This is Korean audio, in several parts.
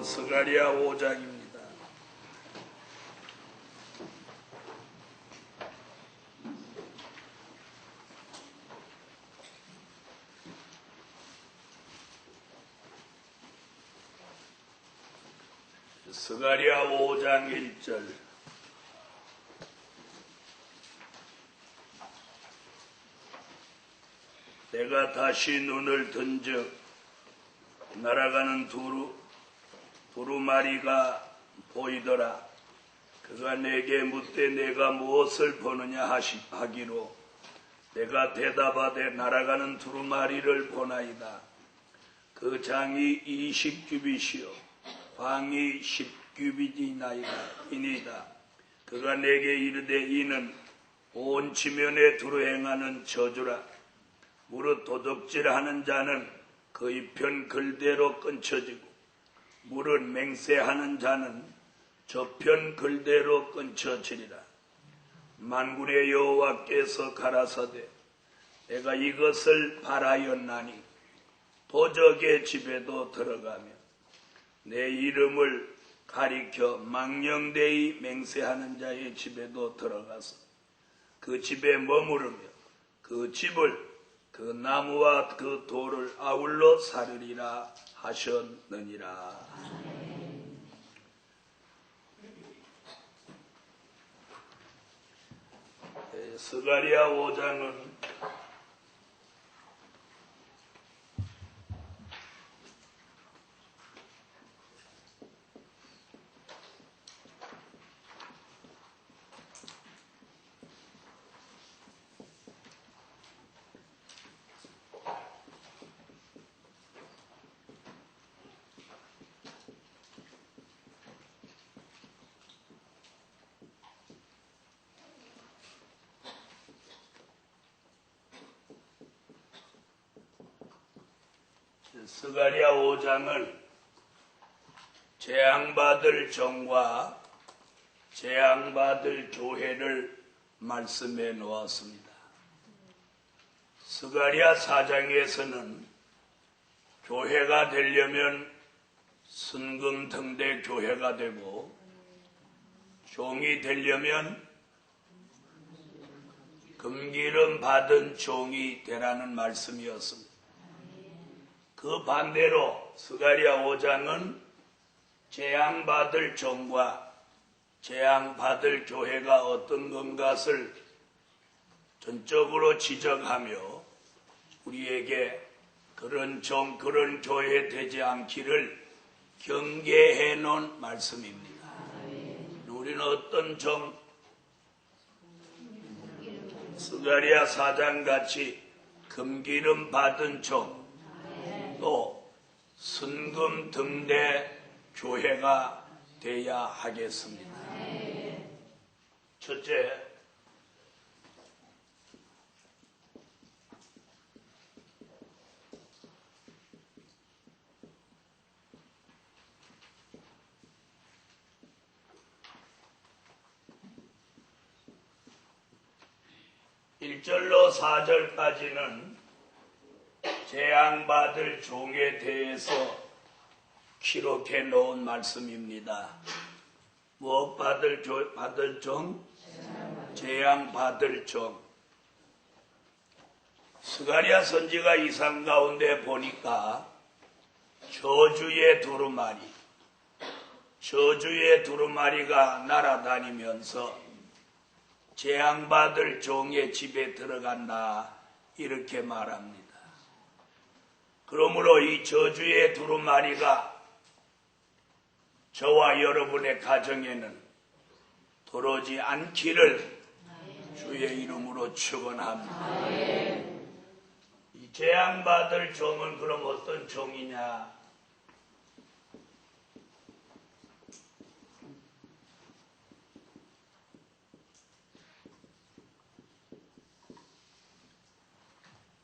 스가랴 5장입니다. 스가랴 5장 1절. 내가 다시 눈을 든즉 날아가는 두루마리가 보이더라. 그가 내게 묻되 내가 무엇을 보느냐 하기로 내가 대답하되 날아가는 두루마리를 보나이다. 그 장이 20규빗이요 광이 10규빗이나이다. 그가 내게 이르되 이는 온 지면에 두루 행하는 저주라. 무릇 도적질하는 자는 그의 편 글대로 끊쳐지고 무릇 맹세하는 자는 저편 글대로 끊쳐지리라. 만군의 여호와께서 가라사대 내가 이것을 바라였나니 도적의 집에도 들어가며 내 이름을 가리켜 망령되이 맹세하는 자의 집에도 들어가서 그 집에 머무르며 그 집을 그 나무와 그 돌을 아울러 사르리라 하셨느니라. 스가랴 5장은 스가랴 5장을 재앙받을 종과 재앙받을 교회를 말씀해 놓았습니다. 스가랴 4장에서는 교회가 되려면 순금등대 교회가 되고 종이 되려면 금기름 받은 종이 되라는 말씀이었습니다. 그 반대로 스가랴 5장은 재앙받을 종과 재앙받을 교회가 어떤 것을 전적으로 지적하며 우리에게 그런 종, 그런 교회 되지 않기를 경계해 놓은 말씀입니다. 우리는 어떤 종, 스가랴 4장 같이 금기름 받은 종, 또 순금 등대 교회가 되어야 하겠습니다. 첫째, (1절로) (4절까지는) 재앙받을 종에 대해서 기록해 놓은 말씀입니다. 무엇 받을 종? 재앙받을 종. 스가랴 선지가 이상 가운데 보니까 저주의 두루마리가 날아다니면서 재앙받을 종의 집에 들어간다 이렇게 말합니다. 그러므로 이 저주의 두루마리가 저와 여러분의 가정에는 들어오지 않기를 주의 이름으로 축원합니다. 이 재앙받을 종은 그럼 어떤 종이냐?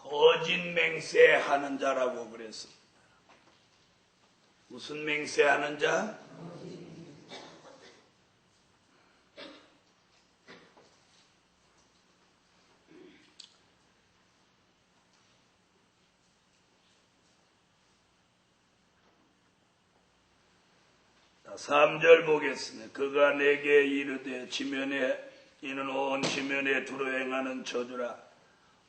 거짓 맹세하는 자라고 그랬습니다. 무슨 맹세하는 자? 3절 보겠습니다. 그가 내게 이르되 이는 온 지면에 두루 행하는 저주라.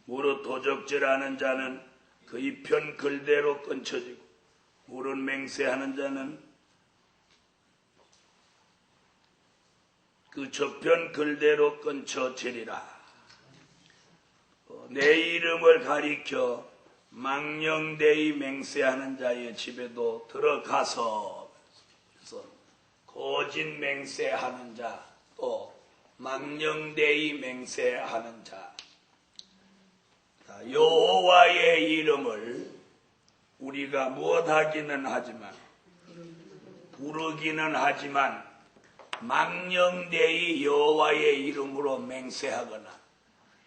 무릇 도적질하는 자는 그 이편 글대로 끊쳐지고 무릇 맹세하는 자는 그 저편 글대로 끊쳐지리라. 내 이름을 가리켜 망령되이 맹세하는 자의 집에도 들어가서, 그래서 거짓 맹세하는 자, 또 망령되이 맹세하는 자, 여호와의 이름을 우리가 무엇하기는 하지만, 부르기는 하지만 망령되이 여호와의 이름으로 맹세하거나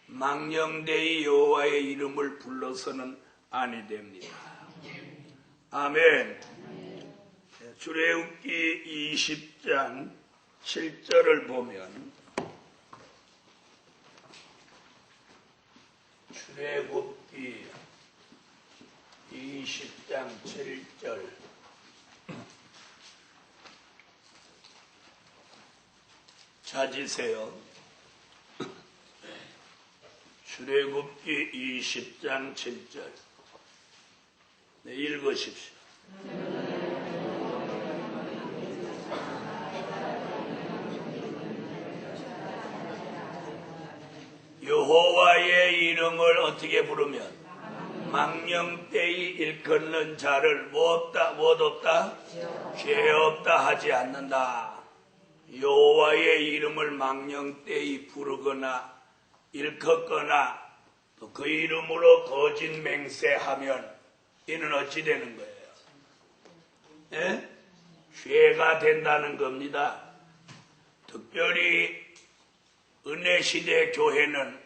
망령되이 여호와의 이름을 불러서는 아니 됩니다. 아멘. 출애굽기 20장 7절을 보면, 출애굽기 20장 7절, 찾으세요. 출애굽기 20장 7절. 네, 읽으십시오. 여호와의 이름을 어떻게 부르면 망령되이 일컫는 자를 못 없다? 죄 없다 하지 않는다. 여호와의 이름을 망령되이 부르거나 일컫거나 또 그 이름으로 거짓 맹세하면 이는 어찌 되는 거예요? 예? 죄가 된다는 겁니다. 특별히 은혜시대 교회는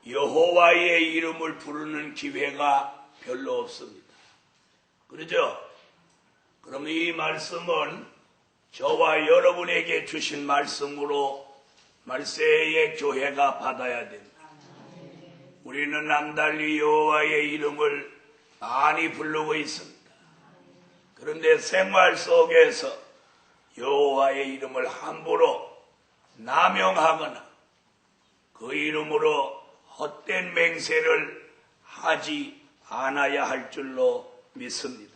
여호와의 이름을 부르는 기회가 별로 없습니다. 그렇죠? 그럼 이 말씀은 저와 여러분에게 주신 말씀으로 말세의 교회가 받아야 됩니다. 우리는 남달리 여호와의 이름을 많이 부르고 있습니다. 그런데 생활 속에서 여호와의 이름을 함부로 남용하거나 그 이름으로 헛된 맹세를 하지 않아야 할 줄로 믿습니다.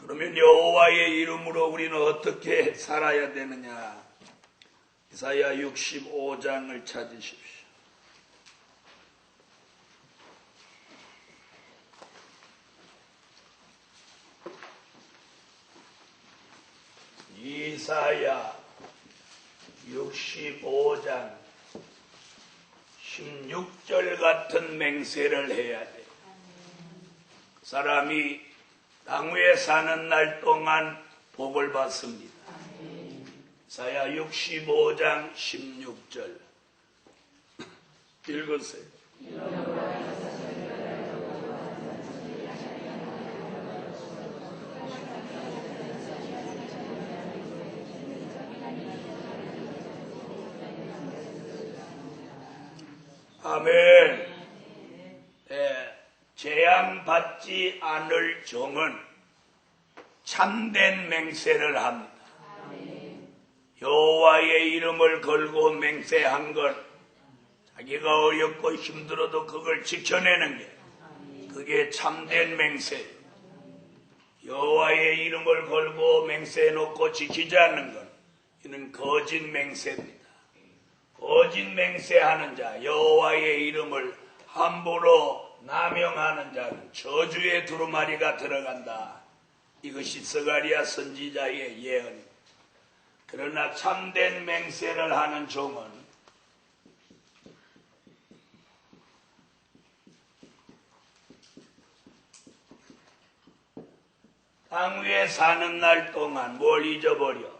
그러면 여호와의 이름으로 우리는 어떻게 살아야 되느냐? 이사야 65장을 찾으십시오. 이사야 65장 16절 같은 맹세를 해야 돼. 그 사람이 땅 위에 사는 날 동안 복을 받습니다. 이사야 65장 16절 읽으세요. 아멘. 재앙받지 않을 종은 참된 맹세를 합니다. 여호와의 이름을 걸고 맹세한 건 자기가 어렵고 힘들어도 그걸 지켜내는 게 그게 참된 맹세예요. 여호와의 이름을 걸고 맹세해놓고 지키지 않는 건 이는 거짓 맹세입니다. 거짓 맹세하는 자, 여호와의 이름을 함부로 남용하는 자는 저주의 두루마리가 들어간다. 이것이 스가랴 선지자의 예언입니다. 그러나 참된 맹세를 하는 종은 땅 위에 사는 날 동안 뭘 잊어버려?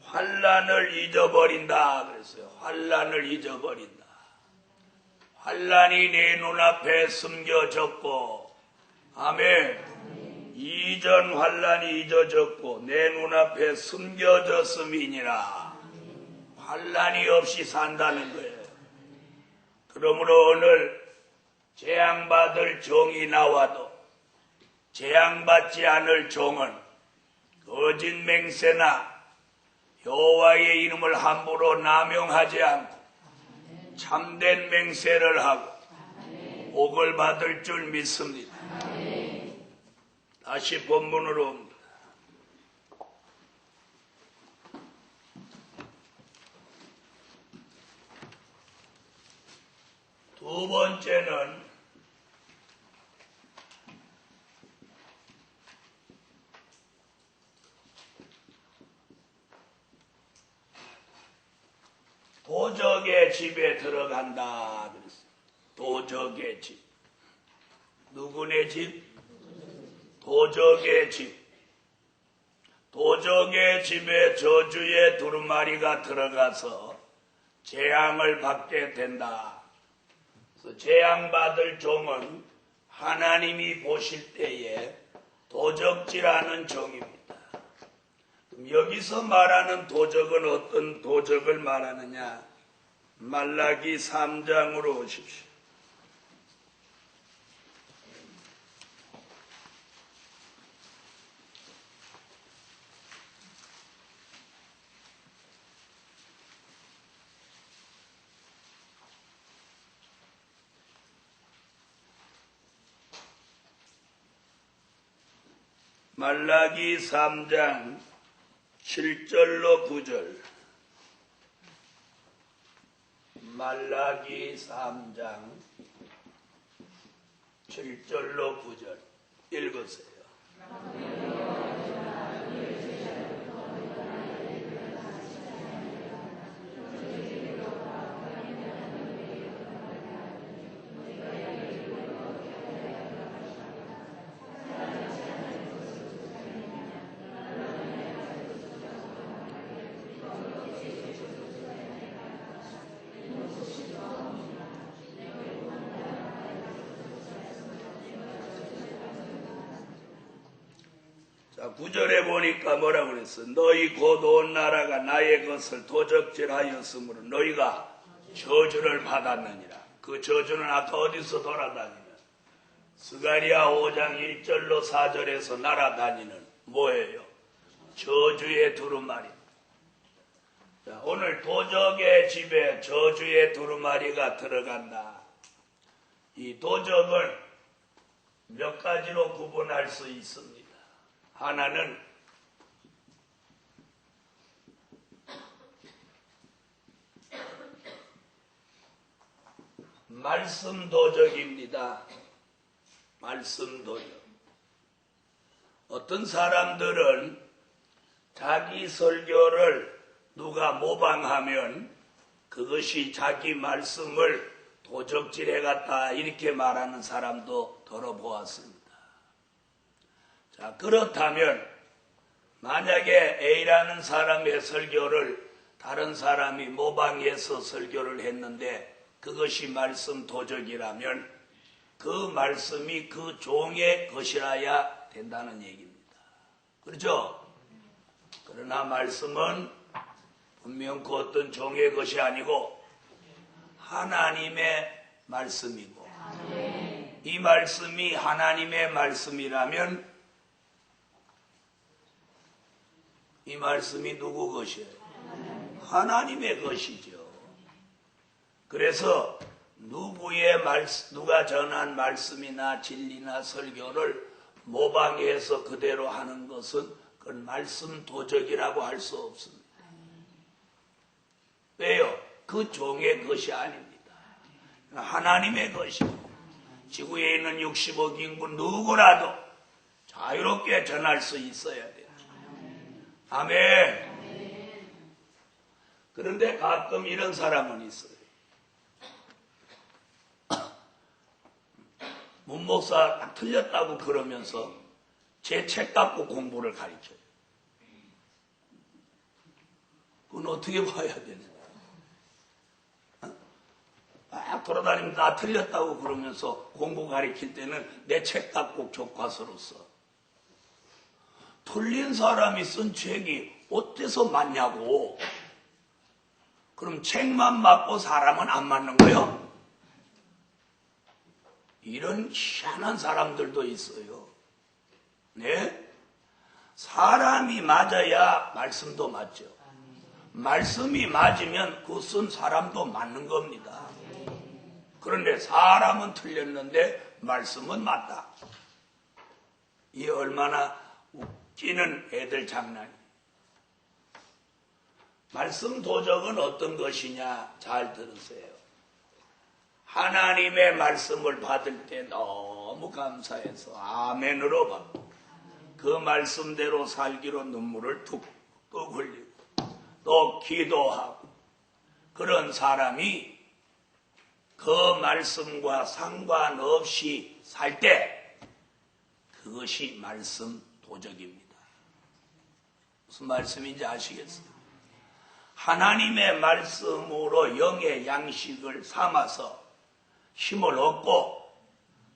환난을 잊어버린다 그랬어요. 환난을 잊어버린다. 환난이 내 눈앞에 숨겨졌고, 아멘. 이전 환난이 잊어졌고 내 눈앞에 숨겨졌음이니라. 환난이 없이 산다는 거예요. 그러므로 오늘 재앙받을 종이 나와도 재앙받지 않을 종은 거짓 맹세나 여호와의 이름을 함부로 남용하지 않고 참된 맹세를 하고 복을 받을 줄 믿습니다. 다시 본문으로 옵니다. 두 번째는 도적의 집에 들어간다 그랬어요. 도적의 집. 누구네 집? 도적의 집. 도적의 집에 저주의 두루마리가 들어가서 재앙을 받게 된다. 그래서 재앙받을 종은 하나님이 보실 때에 도적질하는 종입니다. 그럼 여기서 말하는 도적은 어떤 도적을 말하느냐? 말라기 3장으로 오십시오. 말라기 3장 7절로 9절. 말라기 3장 7절로 9절 읽으세요. 자, 9절에 보니까 뭐라고 그랬어? 너희 곧 온 나라가 나의 것을 도적질하였으므로 너희가 저주를 받았느니라. 그 저주는 아까 어디서 돌아다니는? 스가랴 5장 1절로 4절에서 날아다니는 뭐예요? 저주의 두루마리. 자, 오늘 도적의 집에 저주의 두루마리가 들어간다. 이 도적을 몇 가지로 구분할 수 있습니다. 하나는 말씀 도적입니다. 말씀 도적. 어떤 사람들은 자기 설교를 누가 모방하면 그것이 자기 말씀을 도적질해 갔다 이렇게 말하는 사람도 들어보았습니다. 자, 그렇다면 만약에 A라는 사람의 설교를 다른 사람이 모방해서 설교를 했는데 그것이 말씀 도적이라면 그 말씀이 그 종의 것이라야 된다는 얘기입니다. 그렇죠? 그러나 말씀은 분명 그 어떤 종의 것이 아니고 하나님의 말씀이고 이 말씀이 하나님의 말씀이라면 이 말씀이 누구 것이에요? 하나님의 것이죠. 그래서 누가 전한 말씀이나 진리나 설교를 모방해서 그대로 하는 것은 그건 말씀 도적이라고 할 수 없습니다. 왜요? 그 종의 것이 아닙니다. 하나님의 것이고 지구에 있는 60억 인구 누구라도 자유롭게 전할 수 있어야 돼요. 아멘. 그런데 가끔 이런 사람은 있어요. 문목사 틀렸다고 그러면서 제 책 갖고 공부를 가르쳐요. 그건 어떻게 봐야 되냐? 돌아다니면서 나 틀렸다고 그러면서 공부 가르칠 때는 내 책 갖고 교과서로 써. 틀린 사람이 쓴 책이 어때서 맞냐고. 그럼 책만 맞고 사람은 안 맞는 거요? 이런 희한한 사람들도 있어요. 네? 사람이 맞아야 말씀도 맞죠. 말씀이 맞으면 그 쓴 사람도 맞는 겁니다. 그런데 사람은 틀렸는데 말씀은 맞다. 이 얼마나 웃기는 애들 장난이에요. 말씀 도적은 어떤 것이냐 잘 들으세요. 하나님의 말씀을 받을 때 너무 감사해서 아멘으로 받고 그 말씀대로 살기로 눈물을 뚝뚝 흘리고 또 기도하고 그런 사람이 그 말씀과 상관없이 살 때 그것이 말씀 도적입니다. 무슨 말씀인지 아시겠어요? 하나님의 말씀으로 영의 양식을 삼아서 힘을 얻고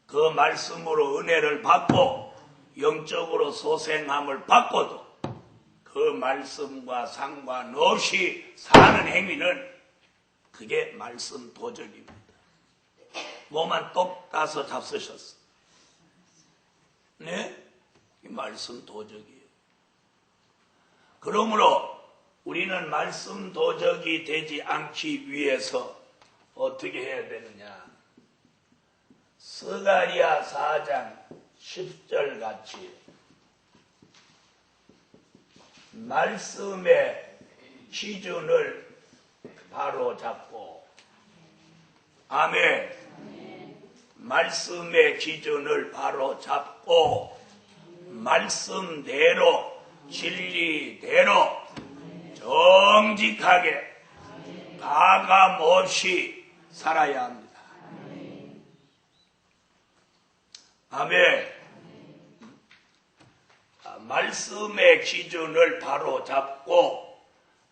그 말씀으로 은혜를 받고 영적으로 소생함을 받고도 그 말씀과 상관없이 사는 행위는 그게 말씀 도적입니다. 뭐만 똑 따서 잡수셨어. 네? 이 말씀 도적이에요. 그러므로 우리는 말씀 도적이 되지 않기 위해서 어떻게 해야 되느냐. 스가랴 4장 10절 같이 말씀의 기준을 바로 잡고 아멘. 말씀의 기준을 바로 잡고 말씀대로 진리대로 정직하게 가감 없이 살아야 합니다. 아멘. 말씀의 기준을 바로 잡고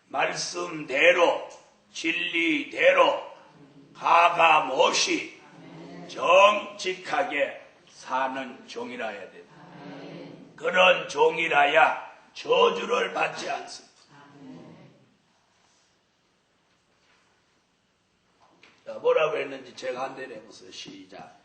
말씀대로 진리대로 가감 없이 정직하게 사는 종이라 해야 됩니다. 그런 종이라야 저주를 받지 않습니다. 자, 뭐라고 했는지 제가 한 대로 해보세요. 시작.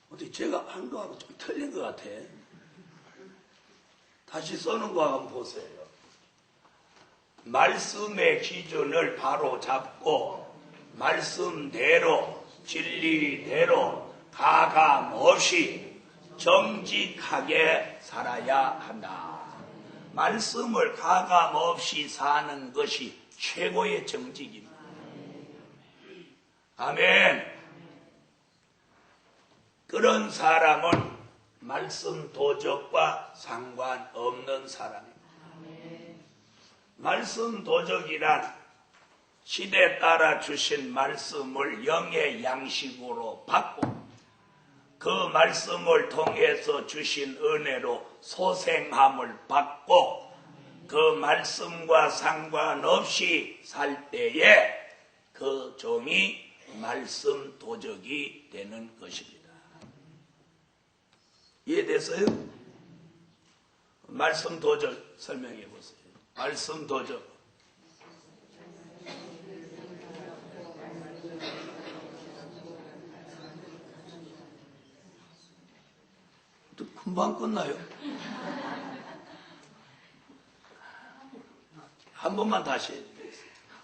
어떻게 제가 한 거하고 좀 틀린 것 같아. 다시 써놓은 거 한번 보세요. 말씀의 기준을 바로 잡고 말씀대로 진리대로 가감 없이 정직하게 살아야 한다. 말씀을 가감 없이 사는 것이 최고의 정직입니다. 아멘. 그런 사람은 말씀 도적과 상관없는 사람입니다. 말씀 도적이란 시대에 따라 주신 말씀을 영의 양식으로 받고 그 말씀을 통해서 주신 은혜로 소생함을 받고 그 말씀과 상관없이 살 때에 그 종이 말씀 도적이 되는 것입니다. 이해됐어요? 말씀 도적 설명해 보세요. 말씀 도적. 금방 끝나요. 한 번만 다시 해주겠습니다.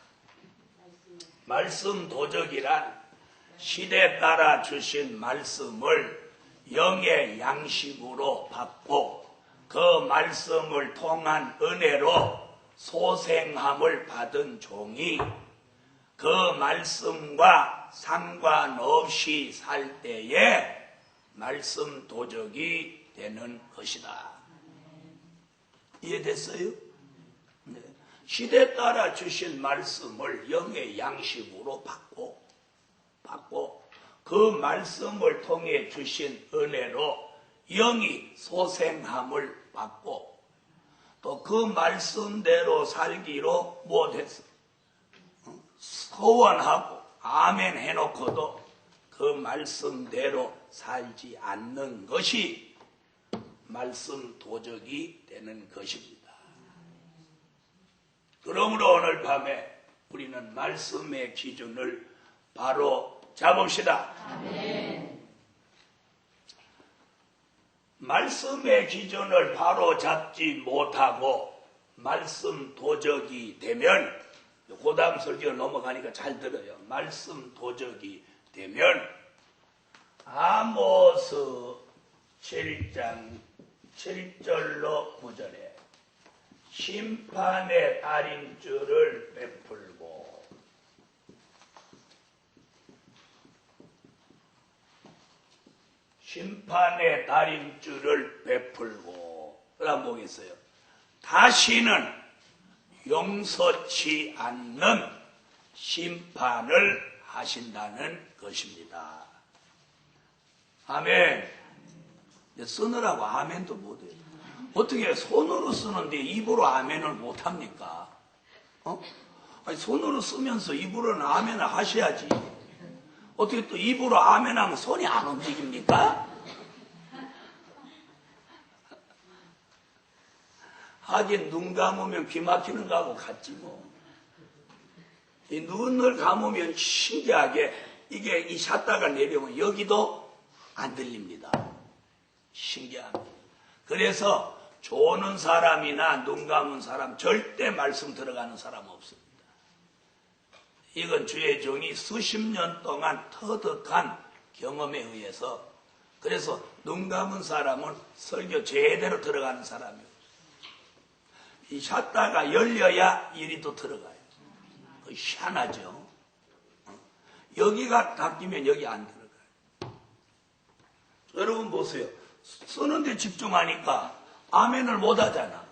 말씀 도적이란 시대에 따라 주신 말씀을 영의 양식으로 받고 그 말씀을 통한 은혜로 소생함을 받은 종이 그 말씀과 상관없이 살 때에 말씀 도적이 되는 것이다. 이해됐어요? 네. 시대에 따라 주신 말씀을 영의 양식으로 받고 그 말씀을 통해 주신 은혜로 영이 소생함을 받고 또 그 말씀대로 살기로 못했어. 소원하고 아멘 해놓고도 그 말씀대로 살지 않는 것이 말씀 도적이 되는 것입니다. 그러므로 그러므로 오늘 밤에 우리는 말씀의 기준을 바로 잡읍시다. 아멘. 말씀의 기준을 바로 잡지 못하고 말씀 도적이 되면, 그 다음 설교 넘어가니까 잘 들어요. 말씀 도적이 되면 아모스 7장 7절로 9절에 심판의 달인줄을 베풀고, 심판의 달인줄을 베풀고, 그다음 보겠어요. 다시는 용서치 않는 심판을 하신다는 것입니다. 아멘. 쓰느라고 아멘도 못해요. 어떻게 손으로 쓰는데 입으로 아멘을 못합니까? 아니, 손으로 쓰면서 입으로는 아멘을 하셔야지. 어떻게 또 입으로 아멘하면 손이 안 움직입니까? 하긴 눈 감으면 귀 막히는 거하고 같지 뭐. 이 눈을 감으면 신기하게 이게 이 샷다가 내려오면 여기도 안 들립니다. 신기합니다. 그래서 조는 사람이나 눈 감은 사람 절대 말씀 들어가는 사람 없습니다. 이건 주의 종이 수십 년 동안 터득한 경험에 의해서, 그래서 눈 감은 사람은 설교 제대로 들어가는 사람이 없어요. 이 샷다가 열려야 일이 또 들어가요. 희한하죠. 여기가 닫히면 여기 안 들어가요. 여러분 보세요. 쓰는데 집중하니까 아멘을 못 하잖아.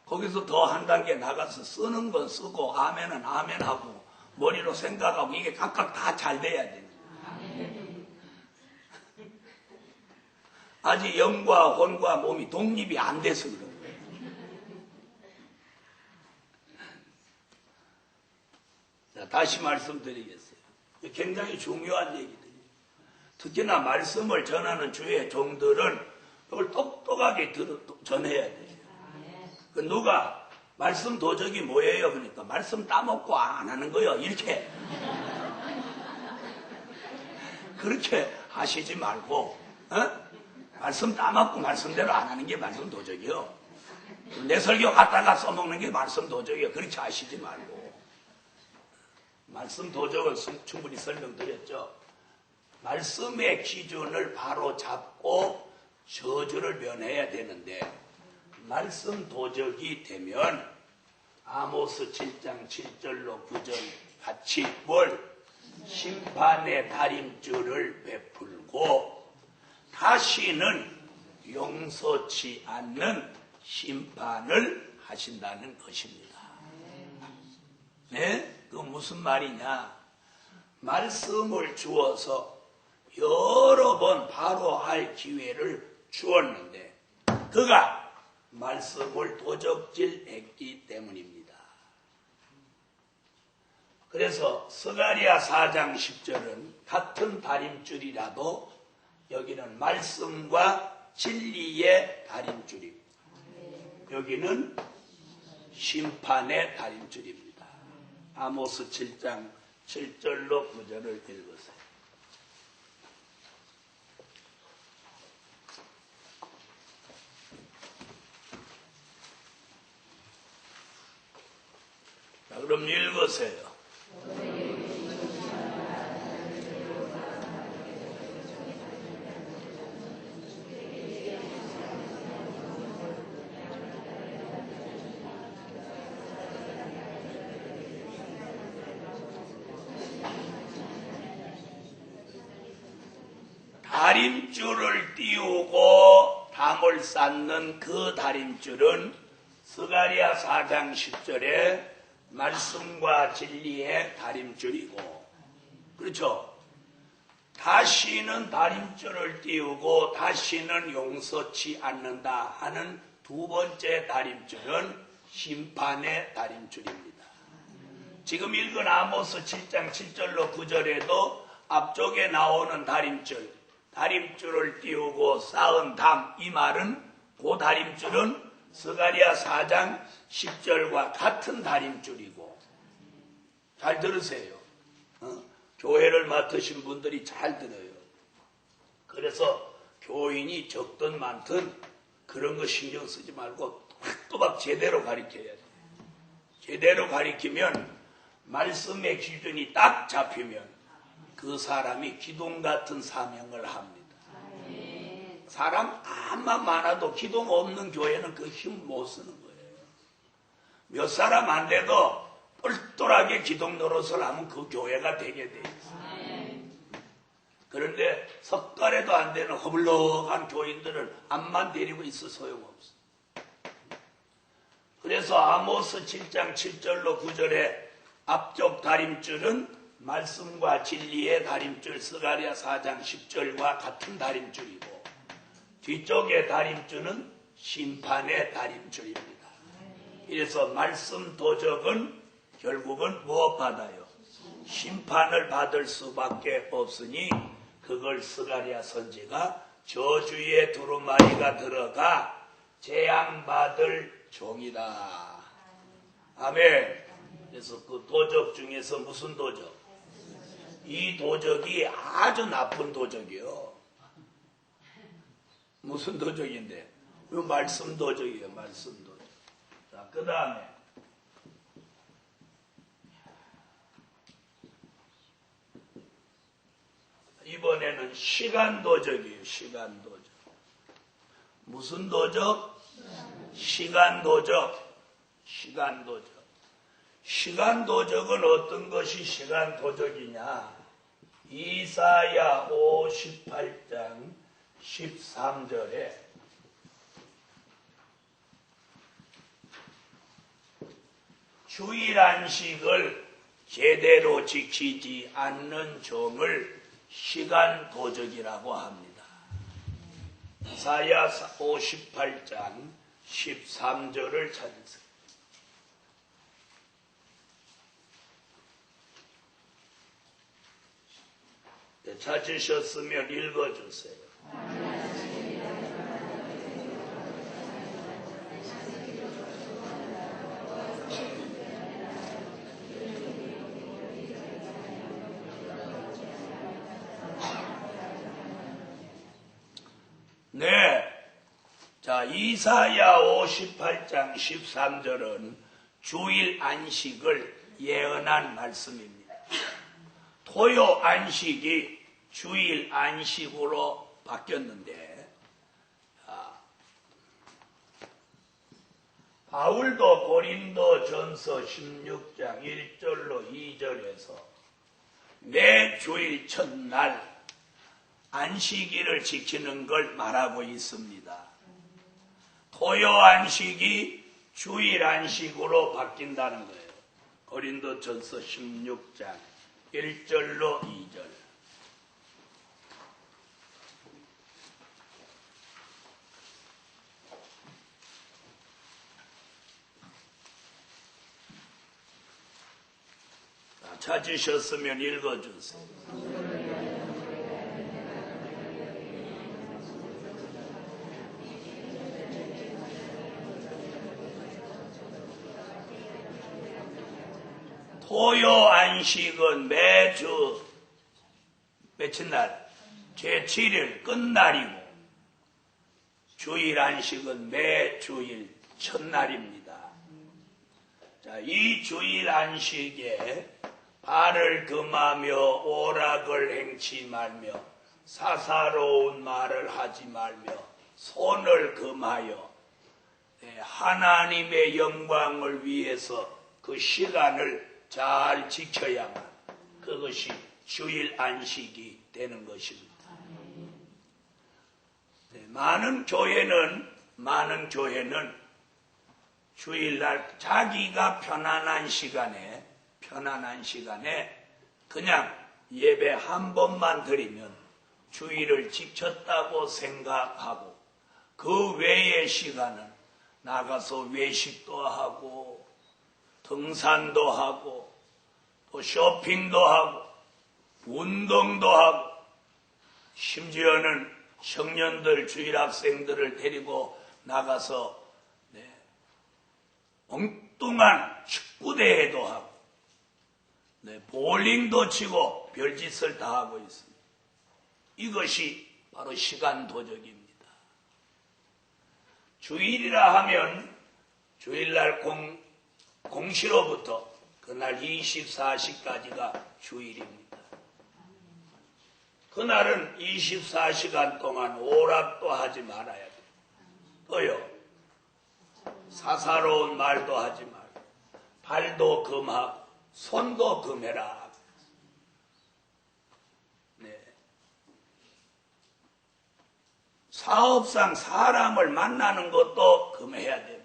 거기서 더 한 단계 나가서 쓰는 건 쓰고 아멘은 아멘하고 머리로 생각하고 이게 각각 다 잘 돼야 돼. 아직 영과 혼과 몸이 독립이 안 돼서 그런 거예요. 자, 다시 말씀드리겠어요. 굉장히 중요한 얘기들이에요. 특히나 말씀을 전하는 주의 종들은 그걸 똑똑하게 전해야 돼요. 누가 말씀 도적이 뭐예요? 그러니까 말씀 따먹고 안 하는 거요. 이렇게. 그렇게 하시지 말고, 말씀 따먹고 말씀대로 안 하는 게 말씀 도적이요. 내 설교 갖다가 써먹는 게 말씀 도적이요. 그렇게 하시지 말고. 말씀 도적을 충분히 설명드렸죠. 말씀의 기준을 바로 잡고 저주를 면해야 되는데, 말씀 도적이 되면 아모스 7장 7절로 9절 같이 뭘? 심판의 달임줄을 베풀고 다시는 용서치 않는 심판을 하신다는 것입니다. 네? 그 무슨 말이냐? 말씀을 주어서 여러 번 바로 할 기회를 주었는데 그가 말씀을 도적질했기 때문입니다. 그래서 스가랴 4장 10절은 같은 다림줄이라도 여기는 말씀과 진리의 다림줄입니다. 여기는 심판의 다림줄입니다. 아모스 7장 7절로 9절을 읽으세요. 자, 그럼 읽으세요. 다림줄을 띄우고 담을 쌓는 그 다림줄은 스가랴 4장 10절에 말씀과 진리의 다림줄이고, 그렇죠? 다시는 다림줄을 띄우고 다시는 용서치 않는다 하는 두 번째 다림줄은 심판의 다림줄입니다. 지금 읽은 아모스 7장 7절로 9절에도 앞쪽에 나오는 다림줄을 띄우고 쌓은 담, 이 말은 그 다림줄은 스가랴 4장 10절과 같은 다림줄이고, 잘 들으세요. 교회를 맡으신 분들이 잘 들어요. 그래서 교인이 적든 많든 그런 거 신경 쓰지 말고 또박 제대로 가르쳐야 돼. 제대로 가르치면 말씀의 기준이 딱 잡히면 그 사람이 기둥 같은 사명을 합니다. 사람 암만 많아도 기둥 없는 교회는 그 힘 못 쓰는 거예요. 몇 사람 안 돼도 똘똘하게 기둥 노릇을 하면 그 교회가 되게 돼 있어요. 그런데 석 달에도 안 되는 허물럭한 교인들은 암만 데리고 있어 소용없어. 그래서 아모스 7장 7절로 9절에 앞쪽 다림줄은 말씀과 진리의 다림줄 스가랴 4장 10절과 같은 다림줄이고, 뒤쪽의 다림줄은 심판의 다림줄입니다. 그래서 말씀 도적은 결국은 무엇 받아요? 심판을 받을 수밖에 없으니 그걸 스가랴 선지가 저주의 두루마리가 들어가 재앙받을 종이다. 아멘. 그래서 그 도적 중에서 무슨 도적? 이 도적이 아주 나쁜 도적이요. 무슨 도적인데? 이 말씀 도적이에요. 말씀 도적. 자, 그 다음에 이번에는 시간 도적이에요. 시간 도적. 무슨 도적? 시간 도적. 시간 도적. 시간 도적은 어떤 것이 시간 도적이냐? 이사야 58장 13절에 주일 안식을 제대로 지키지 않는 종을 시간 도적이라고 합니다. 이사야 58장 13절을 찾으세요. 찾으셨으면 읽어주세요. 네. 자, 이사야 58장 13절은 주일 안식을 예언한 말씀입니다. 토요 안식이 주일 안식으로 바뀌었는데, 바울도 고린도 전서 16장 1절로 2절에서 매 주일 첫날 안식일을 지키는 걸 말하고 있습니다. 토요 안식이 주일 안식으로 바뀐다는 거예요. 고린도 전서 16장 1절로 2절. 찾으셨으면 읽어주세요. 토요 안식은 매주 며칠 날? 제7일 끝날이고, 주일 안식은 매주일 첫날입니다. 자, 이 주일 안식에 발을 금하며 오락을 행치 말며 사사로운 말을 하지 말며 손을 금하여 하나님의 영광을 위해서 그 시간을 잘 지켜야만 그것이 주일 안식이 되는 것입니다. 많은 교회는 주일날 자기가 편안한 시간에 그냥 예배 한 번만 드리면 주일을 지켰다고 생각하고, 그 외의 시간은 나가서 외식도 하고 등산도 하고 또 쇼핑도 하고 운동도 하고, 심지어는 청년들 주일 학생들을 데리고 나가서 엉뚱한 축구대회도 하고 볼링도 치고 별짓을 다 하고 있습니다. 이것이 바로 시간 도적입니다. 주일이라 하면 주일날 공시로부터 그날 24시까지가 주일입니다. 그날은 24시간 동안 오락도 하지 말아야 돼요. 또요, 사사로운 말도 하지 말고 발도 금하고 손도 금해라. 네. 사업상 사람을 만나는 것도 금해야 됩니다.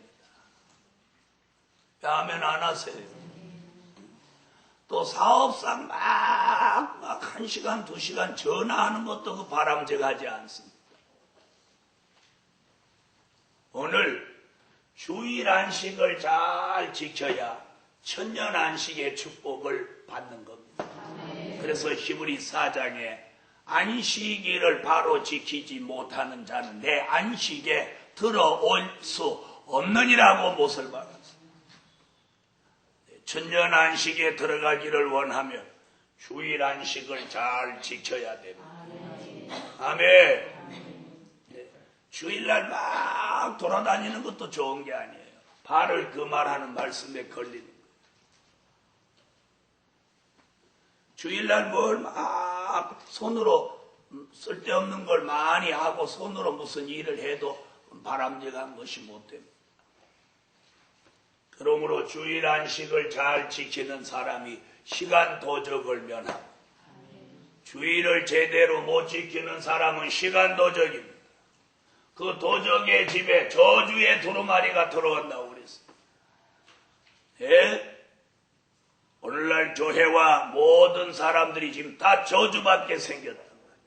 야면 안 하세요. 또 사업상 막 1시간, 2시간 전화하는 것도 그 바람직하지 않습니다. 오늘 주일 안식을 잘 지켜야 천년 안식의 축복을 받는 겁니다. 그래서 히브리 4장에 안식일을 바로 지키지 못하는 자는 내 안식에 들어올 수 없느니라고 못을 박았습니다. 천년 안식에 들어가기를 원하면 주일 안식을 잘 지켜야 됩니다. 아멘. 주일날 막 돌아다니는 것도 좋은 게 아니에요. 발을 금하라는 말씀에 걸리는 거예요. 주일날 뭘 막 손으로 쓸데없는 걸 많이 하고 손으로 무슨 일을 해도 바람직한 것이 못 됩니다. 그러므로 주일 안식을 잘 지키는 사람이 시간 도적을 면하고 주일을 제대로 못 지키는 사람은 시간 도적입니다. 그 도적의 집에 저주의 두루마리가 들어간다고 그랬어요. 예? 오늘날 교회와 모든 사람들이 지금 다 저주받게 생겼단 말이에요.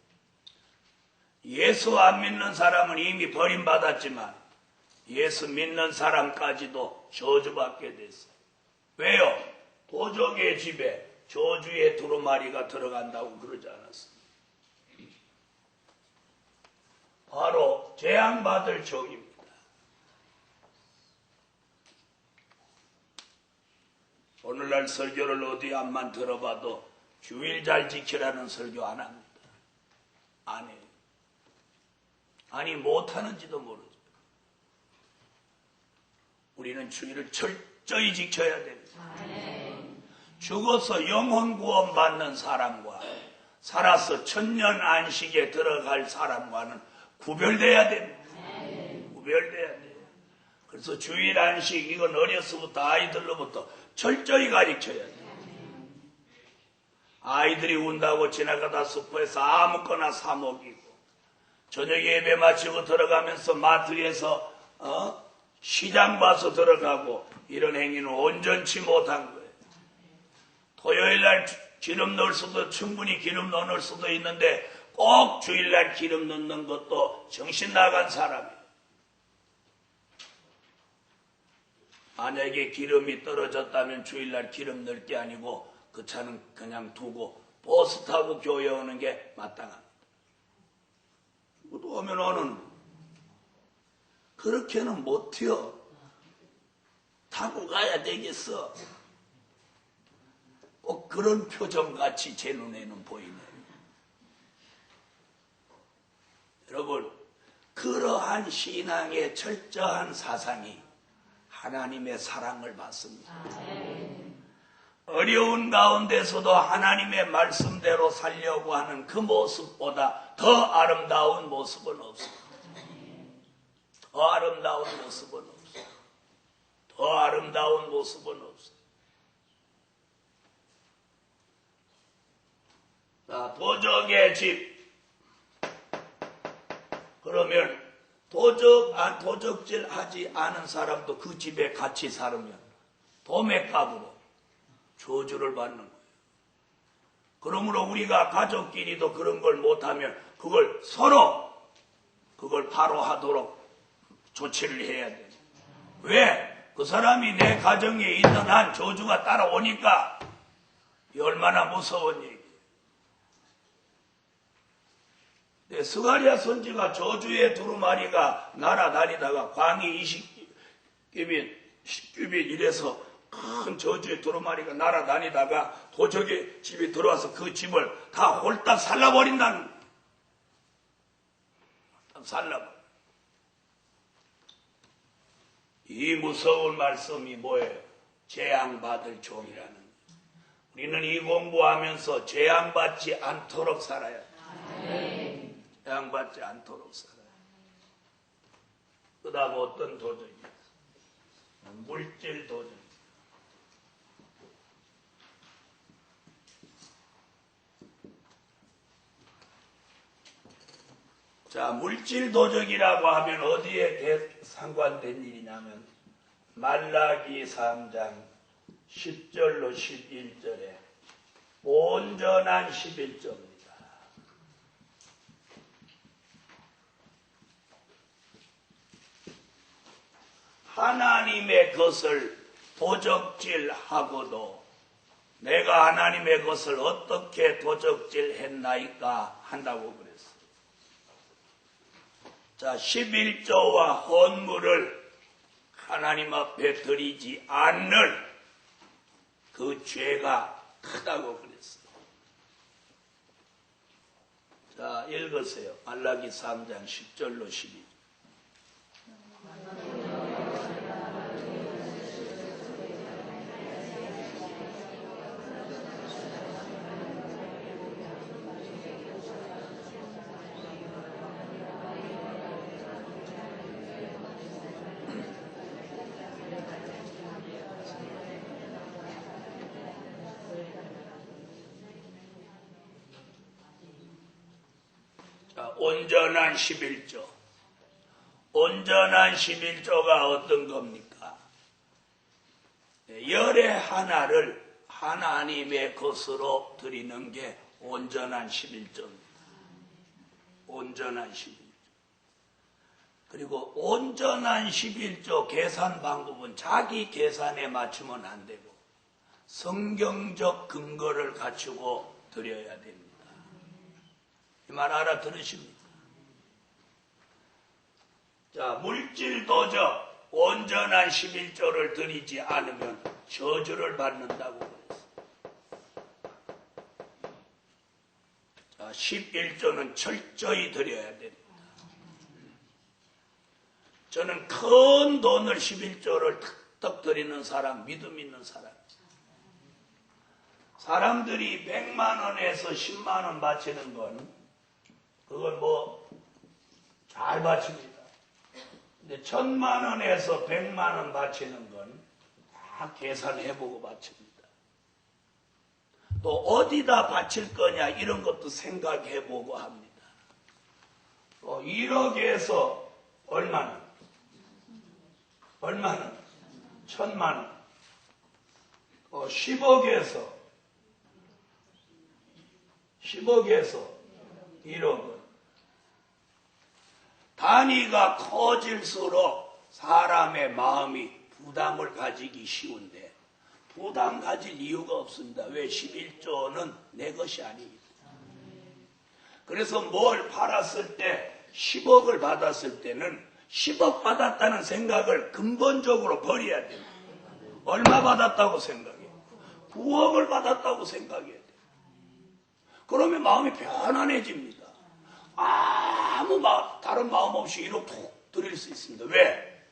예수 안 믿는 사람은 이미 버림받았지만 예수 믿는 사람까지도 저주받게 됐어요. 왜요? 도적의 집에 저주의 두루마리가 들어간다고 그러지 않았습니다. 바로 재앙받을 종입니다. 오늘날 설교를 어디 한만 들어봐도 주일 잘 지키라는 설교 안 합니다. 안 해요. 아니 못하는지도 모르죠. 우리는 주일을 철저히 지켜야 됩니다. 죽어서 영혼 구원 받는 사람과 살아서 천년 안식에 들어갈 사람과는 구별돼야 됩니다. 구별돼야 돼요. 그래서 주일 안식 이건 어려서부터 아이들로부터 철저히 가르쳐야 돼요. 아이들이 운다고 지나가다 슈퍼에서 아무거나 사 먹이고 저녁 예배 마치고 들어가면서 마트에서 시장 봐서 들어가고 이런 행위는 온전치 못한 거예요. 토요일날 기름 넣을 수도 충분히 기름 넣을 수도 있는데 꼭 주일날 기름 넣는 것도 정신 나간 사람이에요. 만약에 기름이 떨어졌다면 주일날 기름 넣을 게 아니고 그 차는 그냥 두고 버스 타고 교회 오는 게 마땅합니다. 또 오면 오는 그렇게는 못 튀어. 타고 가야 되겠어. 꼭 그런 표정같이 제 눈에는 보이네요. 여러분, 그러한 신앙의 철저한 사상이 하나님의 사랑을 받습니다. 어려운 가운데서도 하나님의 말씀대로 살려고 하는 그 모습보다 더 아름다운 모습은 없습니다. 더 아름다운 모습은 없어요. 더 아름다운 모습은 없어요. 자, 도적의 집. 그러면 도적질 하지 않은 사람도 그 집에 같이 살으면 도매값으로 저주를 받는 거예요. 그러므로 우리가 가족끼리도 그런 걸 못하면 그걸 서로 그걸 바로 하도록 조치를 해야 돼요. 왜? 그 사람이 내 가정에 있는 한 저주가 따라오니까 이 얼마나 무서운 얘기. 스가랴 선지가 저주의 두루마리가 날아다니다가 광이 20개면 10규빗 이래서 큰 저주의 두루마리가 날아다니다가 도적의 집에 들어와서 그 집을 다 홀딱 살라버린다는 거예요. 살라버려. 이 무서운 말씀이 뭐예요? 재앙받을 종이라는 거예요. 우리는 이 공부하면서 재앙받지 않도록 살아야 돼. 재앙받지 않도록 살아야 돼. 그 다음 어떤 도전이 있어요? 물질 도전. 자, 물질 도적이라고 하면 어디에 상관된 일이냐면 말라기 3장 10절로 11절에 온전한 11절입니다. 하나님의 것을 도적질하고도 내가 하나님의 것을 어떻게 도적질했나이까 한다고 그랬어요. 자, 11조와 헌물을 하나님 앞에 드리지 않는 그 죄가 크다고 그랬어요. 자, 읽으세요. 말라기 3장 10절로 12절. 온전한 11조. 온전한 11조가 어떤 겁니까? 열의 하나를 하나님의 것으로 드리는 게 온전한 11조입니다. 온전한 11조. 그리고 온전한 11조 계산 방법은 자기 계산에 맞추면 안 되고 성경적 근거를 갖추고 드려야 됩니다. 이 말 알아들으십니까? 자, 물질 도적 온전한 11조를 드리지 않으면 저주를 받는다고 그랬어요. 자, 11조는 철저히 드려야 됩니다. 저는 큰 돈을 11조를 탁탁 드리는 사람, 믿음 있는 사람. 사람들이 100만 원에서 10만 원 바치는 건 그건 잘 바칩니다. 근데 1000만 원에서 100만 원 바치는 건 다 계산해보고 바칩니다. 또 어디다 바칠 거냐 이런 것도 생각해보고 합니다. 1억에서 얼마나? 1000만 원. 10억에서 1억은 단위가 커질수록 사람의 마음이 부담을 가지기 쉬운데 부담 가질 이유가 없습니다. 왜? 11조는 내 것이 아닙니다. 그래서 뭘 팔았을 때 10억을 받았을 때는 10억 받았다는 생각을 근본적으로 버려야 됩니다. 얼마 받았다고 생각해요? 9억을 받았다고 생각해야 돼요. 그러면 마음이 편안해집니다. 아무 다른 마음 없이 1억 툭 드릴 수 있습니다. 왜?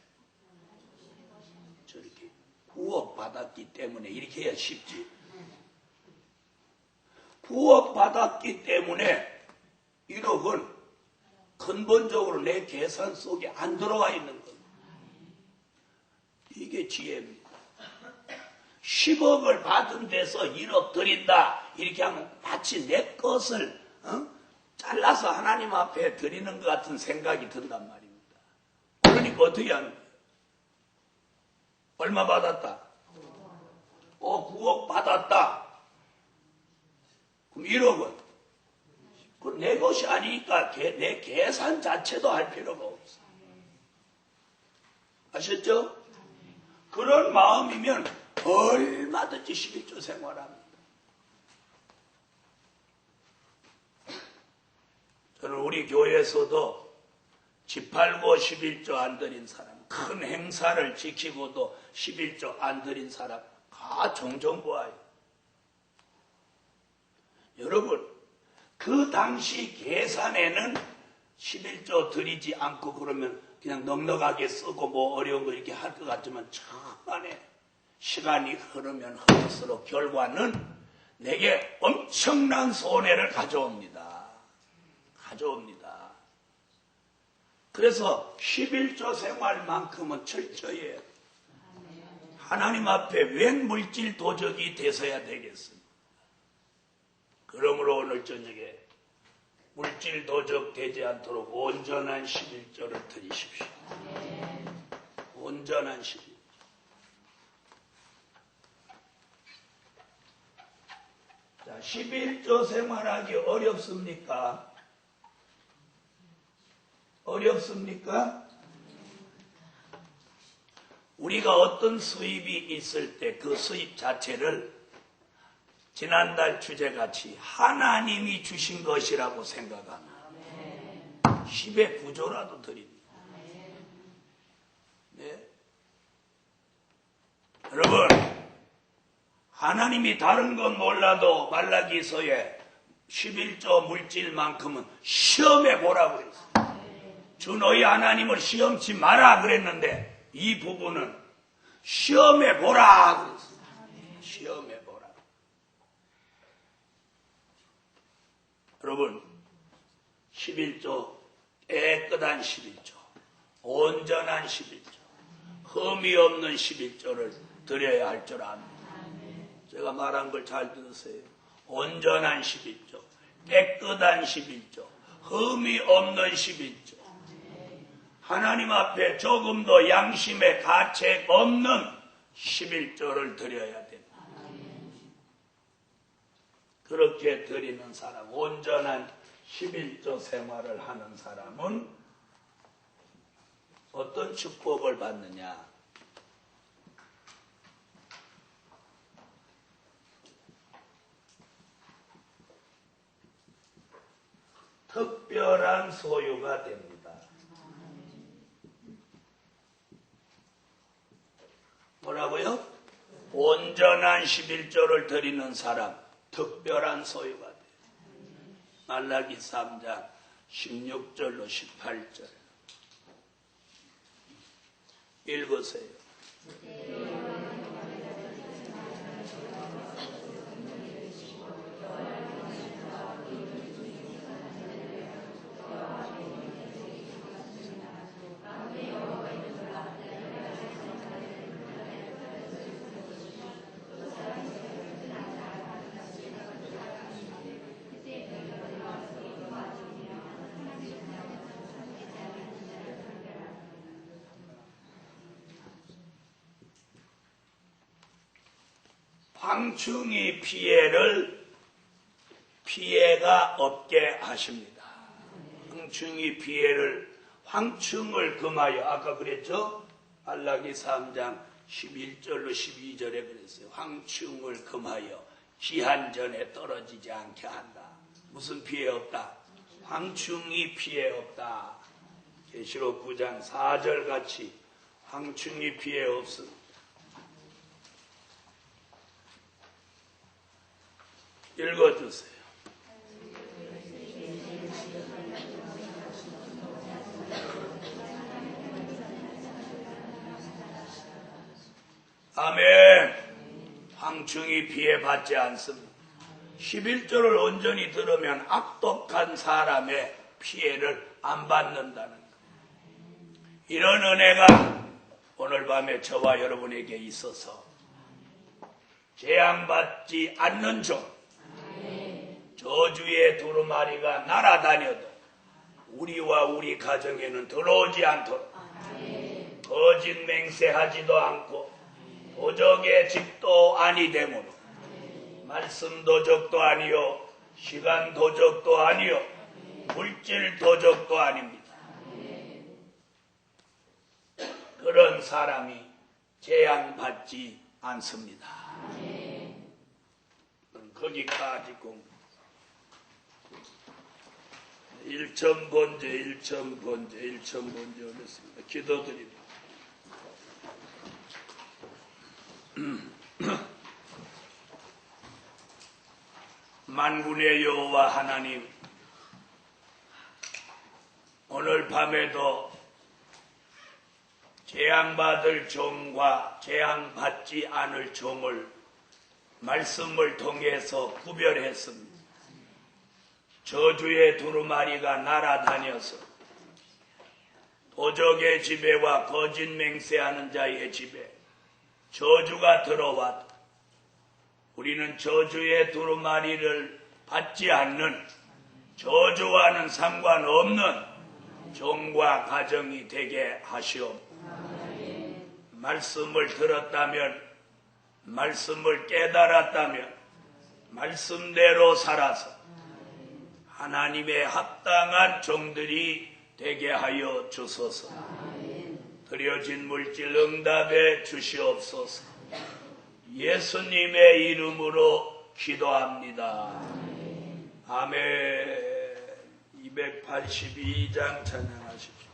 저렇게 9억 받았기 때문에 이렇게 해야 쉽지. 9억 받았기 때문에 1억은 근본적으로 내 계산 속에 안 들어와 있는 겁니다. 이게 지혜입니다. 10억을 받은 데서 1억 드린다. 이렇게 하면 마치 내 것을 잘라서 하나님 앞에 드리는 것 같은 생각이 든단 말입니다. 그러니까 어떻게 하는 거예요? 얼마 받았다? 9억 받았다. 그럼 1억은? 그건 내 것이 아니니까 내 계산 자체도 할 필요가 없어. 아셨죠? 그런 마음이면 얼마든지 11조 생활합니다. 저는 우리 교회에서도 집 팔고 11조 안 드린 사람 큰 행사를 지키고도 11조 안 드린 사람 종종 보아요. 여러분, 그 당시 계산에는 11조 드리지 않고 그러면 그냥 넉넉하게 쓰고 뭐 어려운 거 이렇게 할 것 같지만 천만에 시간이 흐르면 흐를수록 결과는 내게 엄청난 손해를 가져옵니다. 그래서 11조 생활만큼은 철저히 해야 돼요. 하나님 앞에 웬 물질 도적이 되서야 되겠습니까? 그러므로 오늘 저녁에 물질 도적 되지 않도록 온전한 11조를 드리십시오. 온전한 11조. 자, 11조 생활하기 어렵습니까? 어렵습니까? 우리가 어떤 수입이 있을 때 그 수입 자체를 지난달 주제같이 하나님이 주신 것이라고 생각합니다. 10의 9조라도 드립니다. 네. 여러분, 하나님이 다른 건 몰라도 말라기서에 11조 물질만큼은 시험해 보라고 그랬어요. 주 너희 하나님을 시험치 마라 그랬는데 이 부분은 시험해 보라 그랬어요. 시험해 보라. 여러분, 11조, 깨끗한 11조, 온전한 11조, 흠이 없는 11조를 드려야 할 줄 압니다. 제가 말한 걸 잘 들으세요. 온전한 11조, 깨끗한 11조, 흠이 없는 11조, 하나님 앞에 조금도 양심의 가책 없는 11조를 드려야 됩니다. 그렇게 드리는 사람, 온전한 11조 생활을 하는 사람은 어떤 축복을 받느냐? 특별한 소유가 됩니다. 뭐라고요? 온전한 11조를 드리는 사람, 특별한 소유가 돼요. 말라기 3장 16절로 18절 읽으세요. 황충이 피해가 없게 하십니다. 황충을 금하여, 아까 그랬죠? 말라기 3장 11절로 12절에 그랬어요. 황충을 금하여 기한전에 떨어지지 않게 한다. 무슨 피해 없다? 황충이 피해 없다. 계시록 9장 4절 같이 황충이 피해 없습니다. 읽어주세요. 아멘. 황충이 피해받지 않습니다. 11조를 온전히 들으면 악독한 사람의 피해를 안 받는다는 것. 이런 은혜가 오늘 밤에 저와 여러분에게 있어서 재앙받지 않는 종, 저주의 두루마리가 날아다녀도 우리와 우리 가정에는 들어오지 않도록 거짓 맹세하지도 않고 도적의 집도 아니 되므로 말씀 도적도 아니요 시간 도적도 아니요 물질 도적도 아닙니다. 그런 사람이 재앙받지 않습니다. 거기까지 공부. 1천 번째 어렵습니다. 기도드립니다. 만군의 여호와 하나님, 오늘 밤에도 재앙받을 종과 재앙받지 않을 종을 말씀을 통해서 구별했습니다. 저주의 두루마리가 날아다녀서 도적의 지배와 거짓 맹세하는 자의 지배, 저주가 들어왔다. 우리는 저주의 두루마리를 받지 않는, 저주와는 상관없는 종과 가정이 되게 하시옵소서. 말씀을 들었다면, 말씀을 깨달았다면 말씀대로 살아서 하나님의 합당한 종들이 되게 하여 주소서. 드려진 물질 응답해 주시옵소서. 예수님의 이름으로 기도합니다. 아멘. 282장 찬양하십시오.